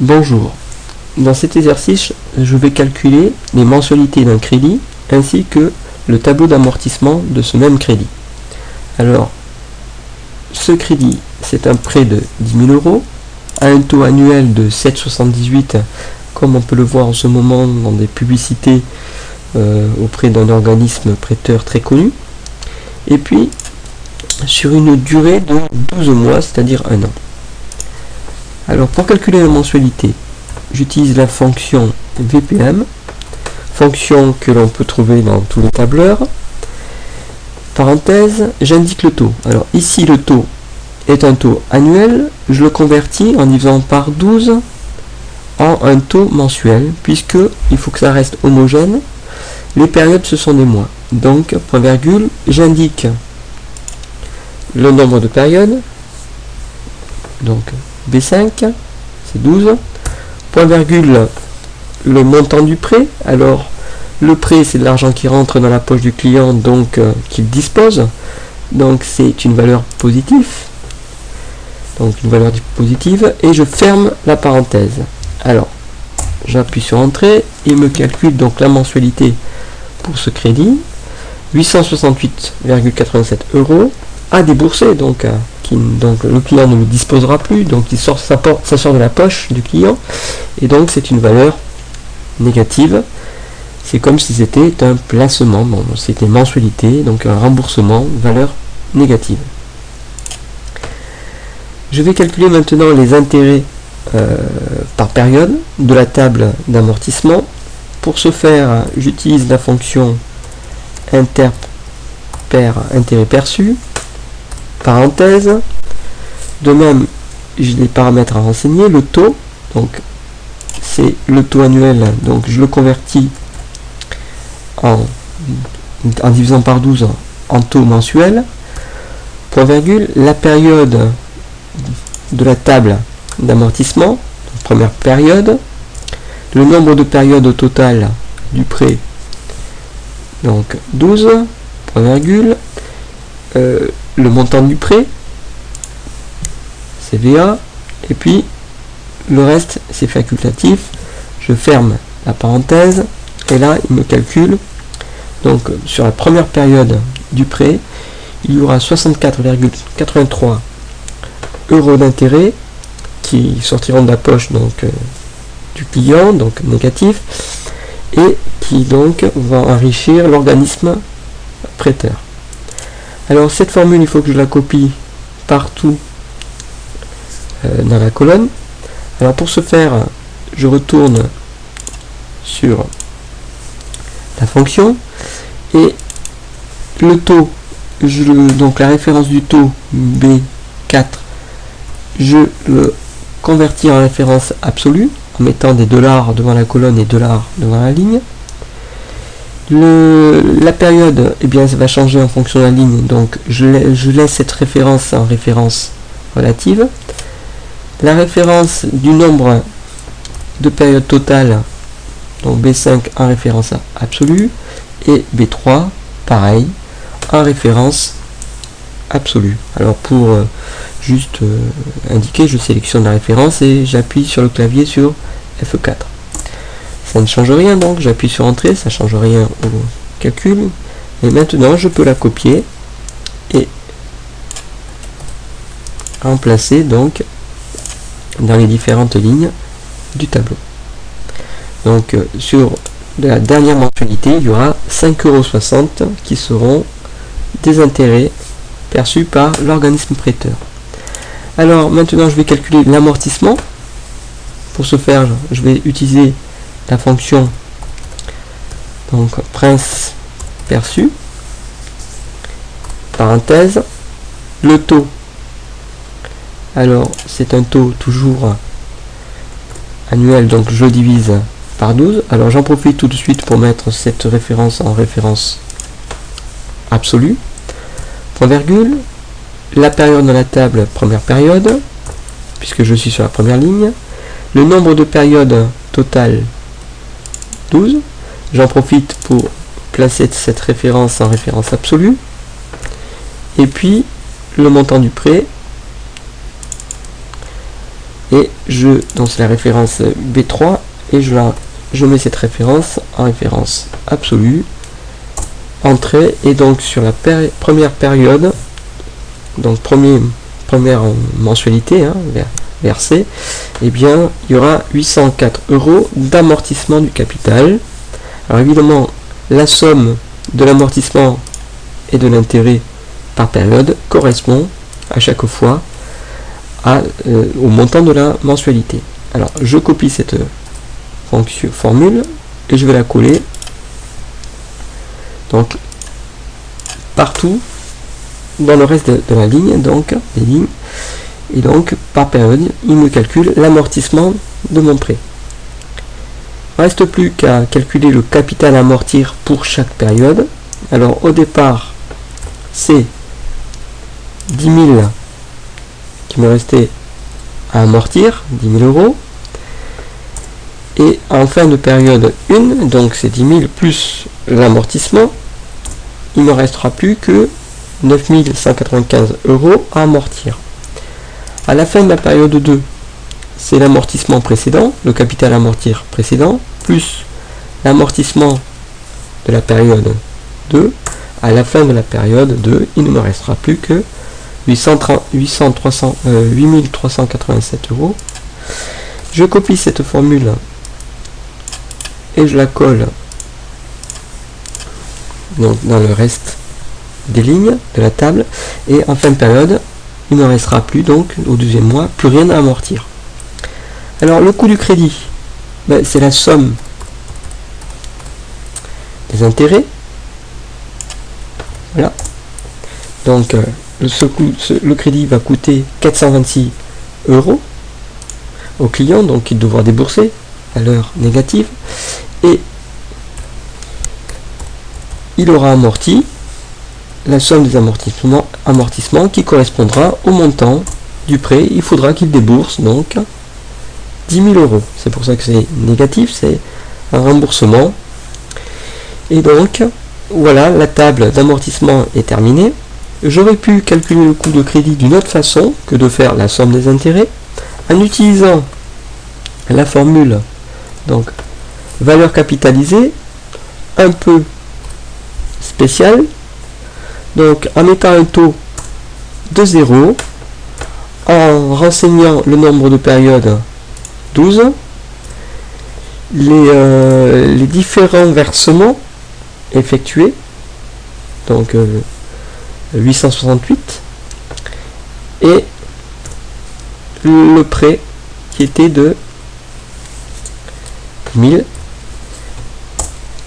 Bonjour. Dans cet exercice, je vais calculer les mensualités d'un crédit ainsi que le tableau d'amortissement de ce même crédit. Alors, ce crédit, c'est un prêt de 10 000 euros à un taux annuel de 7,78, comme on peut le voir en ce moment dans des publicités auprès d'un organisme prêteur très connu. Et puis, sur une durée de 12 mois, c'est-à-dire un an. Alors, pour calculer la mensualité, j'utilise la fonction VPM, fonction que l'on peut trouver dans tous les tableurs. Parenthèse, j'indique le taux. Alors ici, le taux est un taux annuel. Je le convertis en divisant par 12 en un taux mensuel, puisque il faut que ça reste homogène. Les périodes, ce sont des mois. Donc, point virgule, j'indique le nombre de périodes. Donc, B5, c'est 12. Point virgule, le montant du prêt. Alors, le prêt, c'est de l'argent qui rentre dans la poche du client, donc qu'il dispose. Donc, c'est une valeur positive. Donc, une valeur positive. Et je ferme la parenthèse. Alors, j'appuie sur Entrée. Il me calcule donc la mensualité pour ce crédit. 868,87 € à débourser. Donc, le client ne le disposera plus. Donc, ça sort de la poche du client. Et donc, c'est une valeur négative. C'est comme si c'était un placement, bon, c'était mensualité, donc un remboursement, valeur négative. Je vais calculer maintenant les intérêts par période de la table d'amortissement. Pour ce faire, j'utilise la fonction intérêt perçu, parenthèse. De même, j'ai les paramètres à renseigner, le taux, donc c'est le taux annuel, donc je le convertis en divisant par 12 en taux mensuel, point virgule, la période de la table d'amortissement, première période, le nombre de périodes au total du prêt, donc 12, point virgule, le montant du prêt, CVA, et puis le reste c'est facultatif. Je ferme la parenthèse et là il me calcule. Donc sur la première période du prêt, il y aura 64,83 € d'intérêt qui sortiront de la poche donc du client, donc négatif, et qui donc va enrichir l'organisme prêteur. Alors cette formule, il faut que je la copie partout dans la colonne. Alors pour ce faire, je retourne sur la fonction et le taux, donc la référence du taux B4, je le convertis en référence absolue en mettant des dollars devant la colonne et dollars devant la ligne. La période, eh bien, ça va changer en fonction de la ligne, donc je laisse cette référence en référence relative. La référence du nombre de périodes totales, donc B5 en référence absolue, et B3, pareil, en référence absolue. Alors pour juste indiquer, je sélectionne la référence et j'appuie sur le clavier sur F4. Ça ne change rien, donc j'appuie sur Entrée, ça ne change rien au calcul. Et maintenant, je peux la copier et remplacer donc dans les différentes lignes du tableau. Donc sur la dernière mensualité, il y aura 5,60 € qui seront des intérêts perçus par l'organisme prêteur. Alors maintenant, je vais calculer l'amortissement. Pour ce faire, je vais utiliser la fonction donc prince perçu, parenthèse, le taux. Alors c'est un taux toujours annuel, donc je divise par 12. Alors j'en profite tout de suite pour mettre cette référence en référence absolue. Point virgule, la période dans la table, première période, puisque je suis sur la première ligne. Le nombre de périodes totales, 12. J'en profite pour placer cette référence en référence absolue. Et puis le montant du prêt. et donc c'est la référence B3, et je mets cette référence en référence absolue, entrée, et donc sur la première période, donc première mensualité, hein, versée, et bien il y aura 804 € d'amortissement du capital. Alors évidemment, la somme de l'amortissement et de l'intérêt par période correspond à chaque fois au montant de la mensualité. Alors je copie cette formule et je vais la coller donc partout dans le reste de la ligne, donc des lignes, et donc par période il me calcule l'amortissement de mon prêt. Reste plus qu'à calculer le capital à amortir pour chaque période. Alors au départ c'est 10 000 qui me restait à amortir, 10 000 €, et en fin de période 1, donc c'est 10 000 plus l'amortissement, il ne me restera plus que 9 195 € à amortir. À la fin de la période 2, c'est l'amortissement précédent, le capital à amortir précédent, plus l'amortissement de la période 2. À la fin de la période 2, il ne me restera plus que 8 387 €. Je copie cette formule et je la colle donc dans le reste des lignes de la table, et en fin de période il ne me restera plus, donc au deuxième mois, plus rien à amortir. Alors le coût du crédit, c'est la somme des intérêts. Voilà, donc le crédit va coûter 426 € au client, donc il devra débourser à l'heure négative, et il aura amorti la somme des amortissements qui correspondra au montant du prêt. Il faudra qu'il débourse donc 10 000 €. C'est pour ça que c'est négatif, c'est un remboursement. Et donc voilà, la table d'amortissement est terminée. J'aurais pu calculer le coût de crédit d'une autre façon que de faire la somme des intérêts, en utilisant la formule donc valeur capitalisée un peu spéciale, donc en mettant un taux de 0, en renseignant le nombre de périodes 12, les différents versements effectués, donc 868, et le prêt qui était de 1000,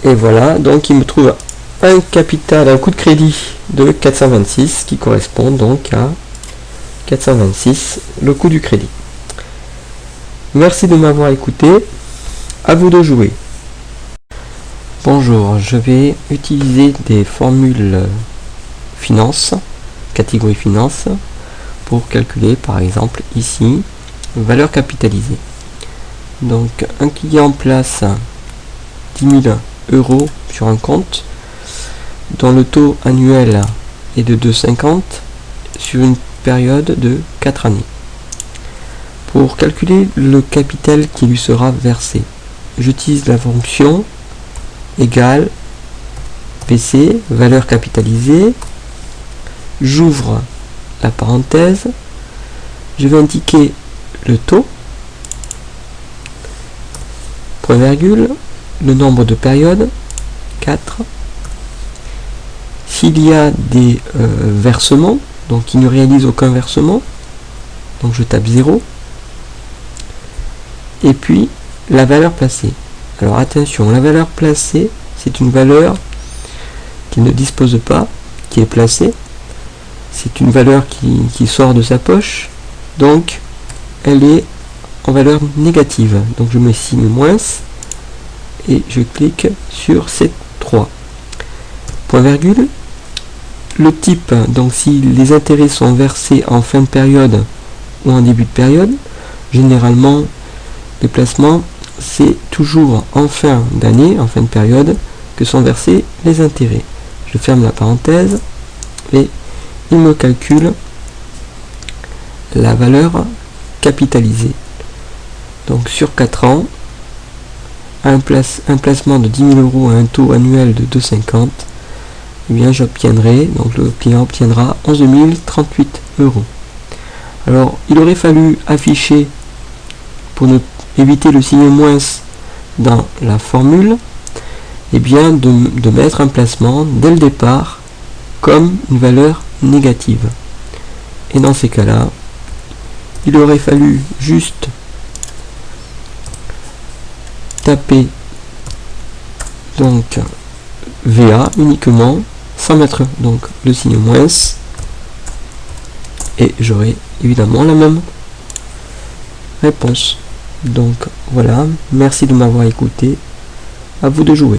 et voilà, donc il me trouve un coût de crédit de 426 qui correspond donc à 426 le coût du crédit. Merci de m'avoir écouté, à vous de jouer. Bonjour, je vais utiliser des formules finance, catégorie finance, pour calculer par exemple ici valeur capitalisée. Donc un client place 10 000 € sur un compte dont le taux annuel est de 2,50 sur une période de 4 années. Pour calculer le capital qui lui sera versé, j'utilise la fonction égale PC, valeur capitalisée, j'ouvre la parenthèse, je vais indiquer le taux, point virgule, le nombre de périodes, 4, s'il y a des versements, donc il ne réalise aucun versement, donc je tape 0, et puis la valeur placée. Alors attention, la valeur placée, c'est une valeur qui ne dispose pas, qui est placée, c'est une valeur qui sort de sa poche, donc elle est en valeur négative, donc je mets signe moins, et je clique sur C3, point virgule, le type, donc si les intérêts sont versés en fin de période ou en début de période, généralement les placements c'est toujours en fin d'année, en fin de période, que sont versés les intérêts. Je ferme la parenthèse et il me calcule la valeur capitalisée. Donc sur 4 ans, un placement de 10 000 euros à un taux annuel de 2,50, eh bien j'obtiendrai, donc le client obtiendra 11 038 euros. Alors il aurait fallu afficher, pour ne éviter le signe moins dans la formule, eh bien de mettre un placement dès le départ comme une valeur négative. Et dans ces cas-là, il aurait fallu juste taper donc VA uniquement sans mettre donc le signe moins, et j'aurai évidemment la même réponse. Donc voilà, merci de m'avoir écouté, à vous de jouer.